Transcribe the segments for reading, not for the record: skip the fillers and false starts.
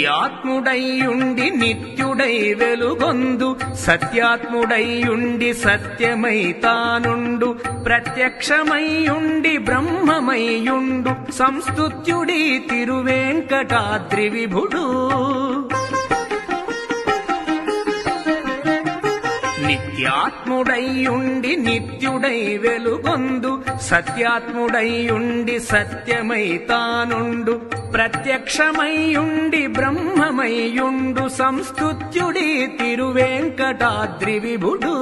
నిత్యాత్ముడైయుండి నిత్యుడై వెలుగొందు సత్యాత్ముడైయుండి సత్యమై తానుండు ప్రత్యక్షమైయుండి బ్రహ్మమైయుండు సంస్తుత్యుడి తిరువేంకటాద్రి విభుడు. నిత్యాత్ముడైయుండి నిత్యుడై వెలుగొందు సత్యాత్ముడైయుండి సత్యమై తానుండు ప్రత్యక్షమైయుండి బ్రహ్మమైయుండు సంస్తుత్యుడి తిరువేంకటాద్రి విభుడు.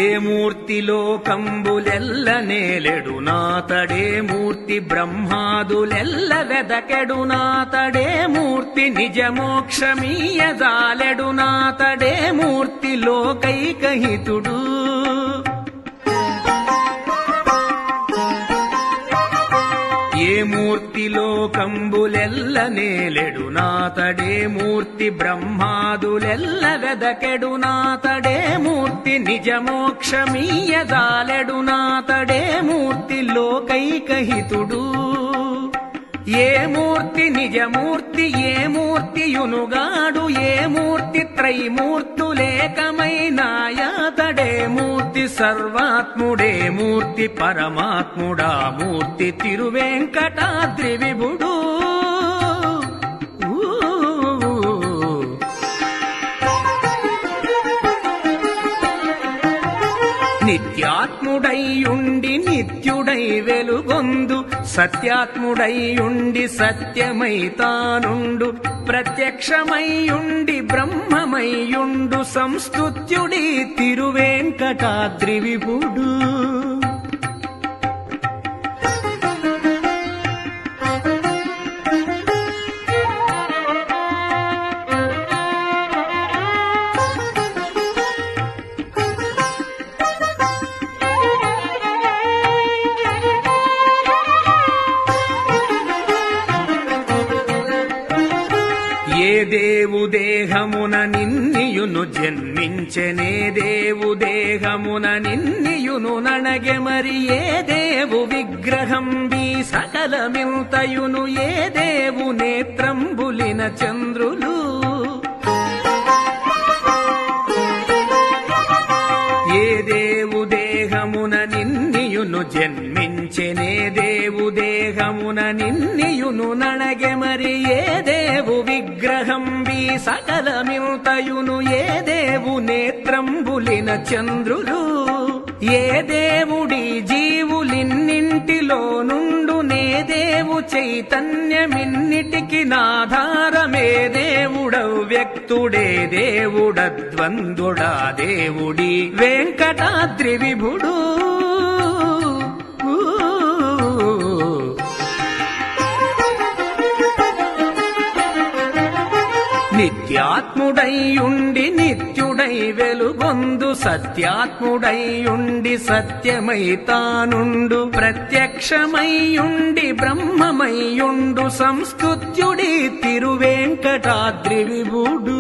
ఏ మూర్తి లోకంబులెల్ల నేలెడు నాతడే మూర్తి బ్రహ్మాదులెల్ల వెదకెడు నాతడే మూర్తి నిజమోక్షమీయజాలెడు నాతడే మూర్తి లోకైకహితుడు. ఏ మూర్తి లోకంబులెల్ల నేలెడు నాతడే మూర్తి బ్రహ్మాదులెల్ల వెదకెడు నాతడే మూర్తి నిజమోక్షమీయజాలెడు నాతడే మూర్తి లోకైకహితుడు. ఏ మూర్తి నిజమూర్తి ఏ మూర్తియునుగాడు ఏ మూర్తి త్రైమూర్తులేకమైనాయాతడే మూర్తి సర్వాత్ముడే మూర్తి పరమాత్ముడా మూర్తి తిరువేంకటాద్రి విభుడు. నిత్యాత్ముడైయుండి నిత్యుడై వెలుగొందు సత్యాత్ముడైయుండి సత్యమై తానుండు ప్రత్యక్షమైయుండి బ్రహ్మమైయుండు సంస్తుత్యుడి తిరువేంకటాద్రి విభుడు. ఏ దేవు దేహమున నిన్నియును జన్మించెనే దేవు దేహమున నిన్నియును నణగె మరి ఏ దేవు విగ్రహం బి సకలమింతయును ఏ దేవు నేత్రంబులిన చంద్రులు. ఏ దేవు దేహమున నిన్నియును జన్మించెనే దేవు దేహమున నిన్నియును నణగె మరి ఏ దేవు విగ్రహం బి సకలమింతయును ఏ దేవు నేత్రంబులిన చంద్రులు. ఏ దేవుడి జీవులిన్నింటిలో నుండు నే దేవు చైతన్యమిన్నిటికి నాధారమే దేవుడవు వ్యక్తుడే దేవుడద్వందుడా దేవుడి వెంకటాద్రి విభుడు. నిత్యాత్ముడైయుండి నిత్యుడై వెలుగొందు సత్యాత్ముడైయుండి సత్యమై తానుండు ప్రత్యక్షమైయుండి బ్రహ్మమైయుండు సంస్తుత్యుడి తిరువేంకటాద్రి విభుడు.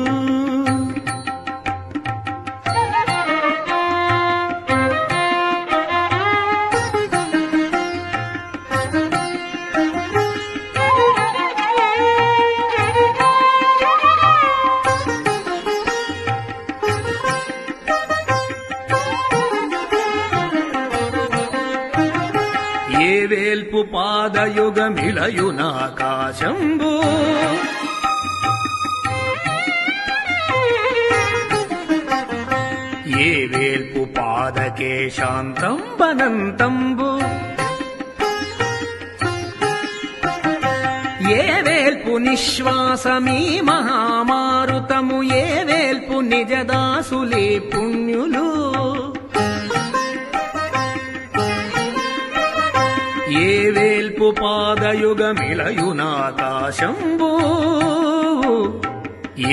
ఏ వేల్పు పాదయుగమిలయునాకాశంబు ఏ వేల్పు పాదకే శాంతం వనంతంబు ఏ వేల్పు నిశ్వాసమీ మహామారుతము ఏ వేల్పు నిజదాసులే పుణ్యులు. ఏ వేల్పు పాదయుగమిలయునాకాశంబు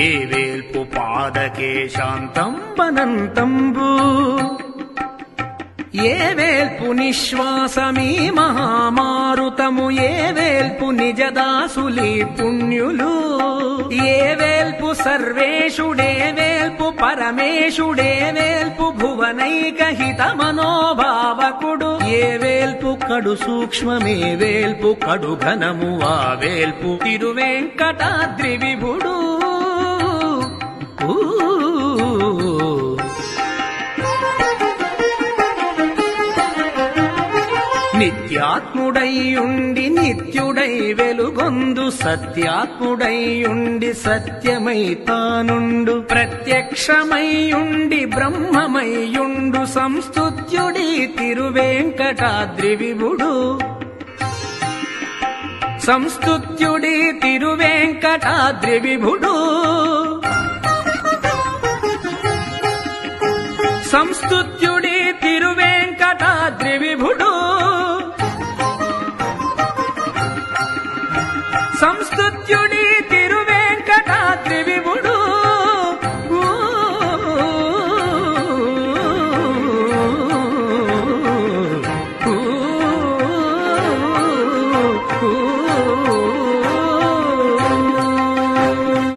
ఏ వేల్పు పాదకే శాంతం వనంతంబు ఏ వేల్పు నిశ్వాసమీ మహామారుతము ఏ వేల్పు నిజదాసులీ పుణ్యులు ఏ వేల్పు సర్వేషుడే వేల్పు పరమేశుడే వేల్పు భువనైక హిత మనోభావకుడు ఏ వేల్పు కడు సూక్ష్మమే వేల్పు కడు ఘనము ఆ వేల్పు తిరువెంకటాద్రి విభుడు నిత్యాత్ముడైయుండి నిత్యుడై వెలుగొందు సత్యాత్ముడైయుండి సత్యమై తానుండు ప్రత్యక్షమైయుండి బ్రహ్మమైయుండు సంస్తుత్యుడి తిరువెంకటాద్రి విభుడు సంస్తుత్యుడి తిరువెంకటాద్రి విభుడు సంస్తుత్యుడి తిరువెంకటాద్రి విభుడు సంస్థ